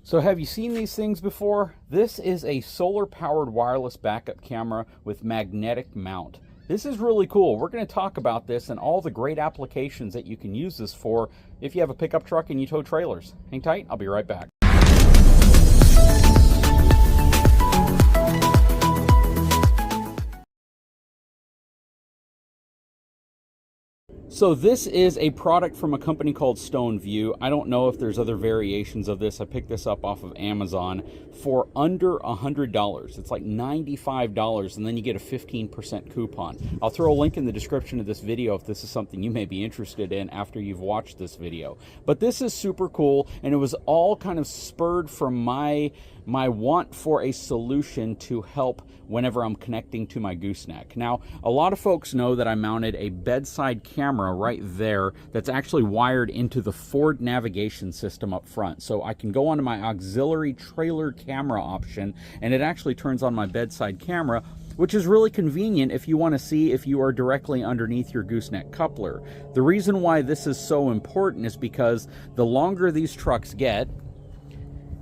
So have you seen these things before? This is a solar-powered wireless backup camera with magnetic mount. This is really cool. We're going to talk about this and all the great applications that you can use this for if you have a pickup truck and you tow trailers. Hang tight, I'll be right back. So this is a product from a company called StonVue. I don't know if there's other variations of this. I picked this up off of Amazon for under $100. It's like $95, and then you get a 15% coupon. I'll throw a link in the description of this video if this is something you may be interested in after you've watched this video. But this is super cool, and it was all kind of spurred from my want for a solution to help whenever I'm connecting to my gooseneck. Now, a lot of folks know that I mounted a bedside camera right there that's actually wired into the Ford navigation system up front. So I can go onto my auxiliary trailer camera option, and it actually turns on my bedside camera, which is really convenient if you want to see if you are directly underneath your gooseneck coupler. The reason why this is so important is because the longer these trucks get,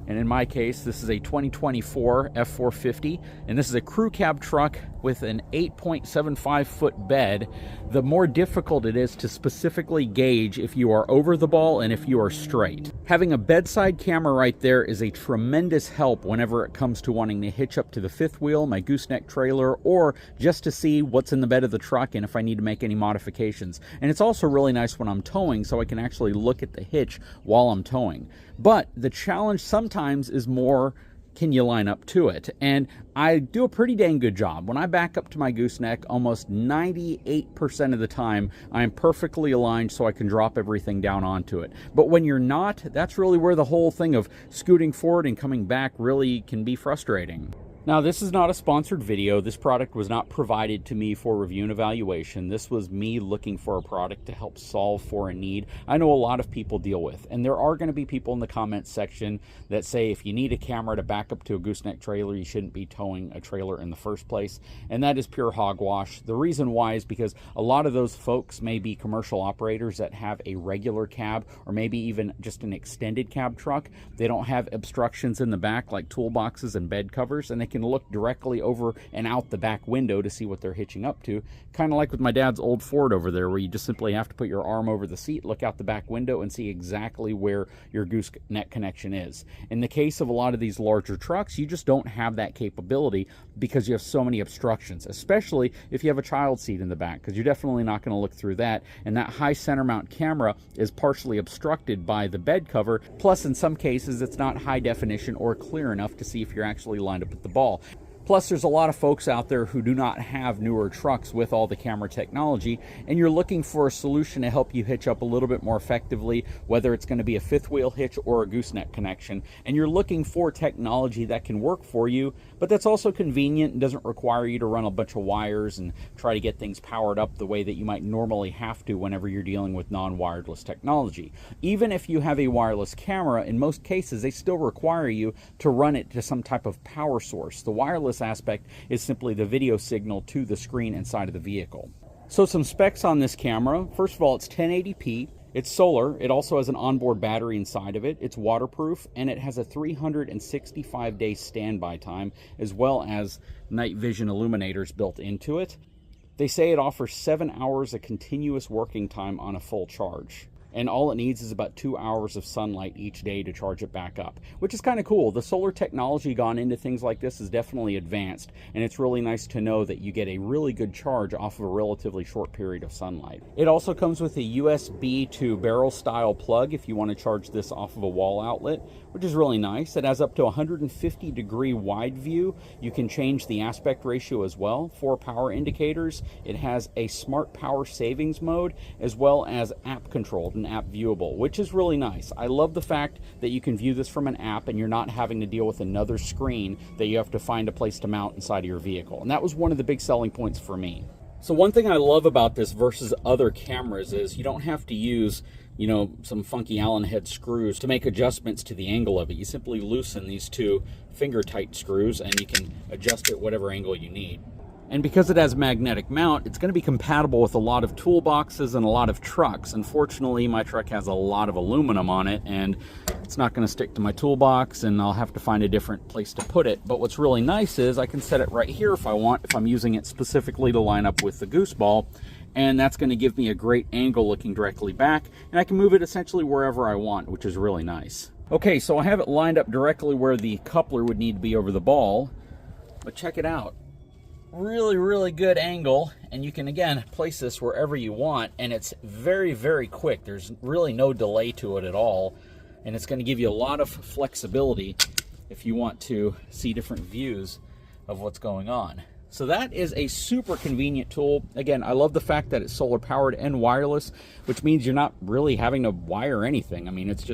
and in my case, this is a 2024 F450, and this is a crew cab truck with an 8.75 foot bed, the more difficult it is to specifically gauge if you are over the ball and if you are straight. Having a bedside camera right there is a tremendous help whenever it comes to wanting to hitch up to the fifth wheel, my gooseneck trailer, or just to see what's in the bed of the truck and if I need to make any modifications. And it's also really nice when I'm towing, so I can actually look at the hitch while I'm towing. But the challenge sometimes is more, can you line up to it? And I do a pretty dang good job. When I back up to my gooseneck, almost 98% of the time, I am perfectly aligned so I can drop everything down onto it. But when you're not, that's really where the whole thing of scooting forward and coming back really can be frustrating. Now, this is not a sponsored video. This product was not provided to me for review and evaluation. This was me looking for a product to help solve for a need I know a lot of people deal with. And there are going to be people in the comments section that say if you need a camera to back up to a gooseneck trailer, you shouldn't be towing a trailer in the first place. And that is pure hogwash. The reason why is because a lot of those folks may be commercial operators that have a regular cab or maybe even just an extended cab truck. They don't have obstructions in the back like toolboxes and bed covers, and they can look directly over and out the back window to see what they're hitching up to. Kind of like with my dad's old Ford over there, where you just simply have to put your arm over the seat, look out the back window, and see exactly where your gooseneck connection is. In the case of a lot of these larger trucks, you just don't have that capability because you have so many obstructions, especially if you have a child seat in the back, because you're definitely not going to look through that. And that high center mount camera is partially obstructed by the bed cover. Plus, in some cases, it's not high definition or clear enough to see if you're actually lined up at the ball. Plus, there's a lot of folks out there who do not have newer trucks with all the camera technology, and you're looking for a solution to help you hitch up a little bit more effectively, whether it's going to be a fifth wheel hitch or a gooseneck connection. And you're looking for technology that can work for you, but that's also convenient and doesn't require you to run a bunch of wires and try to get things powered up the way that you might normally have to whenever you're dealing with non-wireless technology. Even if you have a wireless camera, in most cases, they still require you to run it to some type of power source. The wireless aspect is simply the video signal to the screen inside of the vehicle. So some specs on this camera. First of all, it's 1080p. It's solar. It also has an onboard battery inside of it. It's waterproof, and it has a 365-day standby time, as well as night vision illuminators built into it. They say it offers 7 hours of continuous working time on a full charge. And all it needs is about 2 hours of sunlight each day to charge it back up, which is kind of cool. The solar technology gone into things like this is definitely advanced, and it's really nice to know that you get a really good charge off of a relatively short period of sunlight. It also comes with a USB to barrel style plug if you want to charge this off of a wall outlet, which is really nice. It has up to 150-degree wide view. You can change the aspect ratio as well. 4 power indicators. It has a smart power savings mode as well as app controlled and app viewable, which is really nice. I love the fact that you can view this from an app and you're not having to deal with another screen that you have to find a place to mount inside of your vehicle. And that was one of the big selling points for me. So one thing I love about this versus other cameras is you don't have to use, you know, some funky Allen head screws to make adjustments to the angle of it. You simply loosen these 2 finger tight screws and you can adjust it whatever angle you need. And because it has a magnetic mount, it's going to be compatible with a lot of toolboxes and a lot of trucks. Unfortunately, my truck has a lot of aluminum on it, and it's not going to stick to my toolbox, and I'll have to find a different place to put it. But what's really nice is I can set it right here if I want, if I'm using it specifically to line up with the goose ball, and that's going to give me a great angle looking directly back, and I can move it essentially wherever I want, which is really nice. Okay, so I have it lined up directly where the coupler would need to be over the ball, but check it out. Really good angle, and you can again place this wherever you want, and it's very quick. There's really no delay to it at all, and it's going to give you a lot of flexibility if you want to see different views of what's going on. So that is a super convenient tool. Again, I love the fact that it's solar powered and wireless, which means you're not really having to wire anything. I mean, it's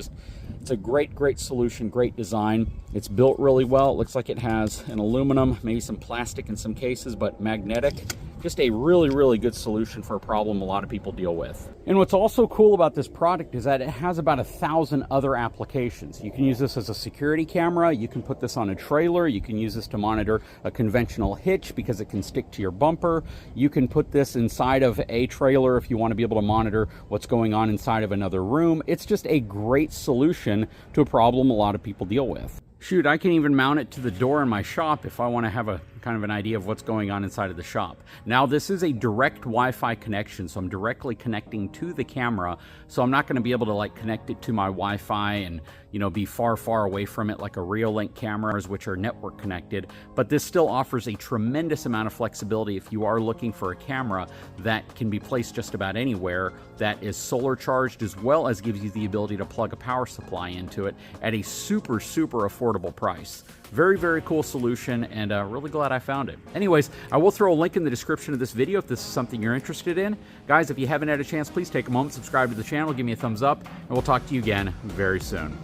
a great solution, great design. It's built really well. It looks like it has an aluminum, maybe some plastic in some cases, but magnetic. Just a really good solution for a problem a lot of people deal with. And what's also cool about this product is that it has about 1,000 other applications. You can use this as a security camera, you can put this on a trailer, you can use this to monitor a conventional hitch because it can stick to your bumper. You can put this inside of a trailer if you want to be able to monitor what's going on inside of another room. It's just a great solution to a problem a lot of people deal with. Shoot, I can even mount it to the door in my shop if I want to have a kind of an idea of what's going on inside of the shop. Now, this is a direct Wi-Fi connection, so I'm directly connecting to the camera, so I'm not going to be able to like connect it to my Wi-Fi and, you know, be far away from it like a Reolink cameras, which are network connected. But this still offers a tremendous amount of flexibility if you are looking for a camera that can be placed just about anywhere, that is solar charged, as well as gives you the ability to plug a power supply into it at a super affordable price. Very cool solution, and really glad I found it. Anyways, I will throw a link in the description of this video if this is something you're interested in. Guys, if you haven't had a chance, please take a moment, subscribe to the channel, give me a thumbs up, and we'll talk to you again very soon.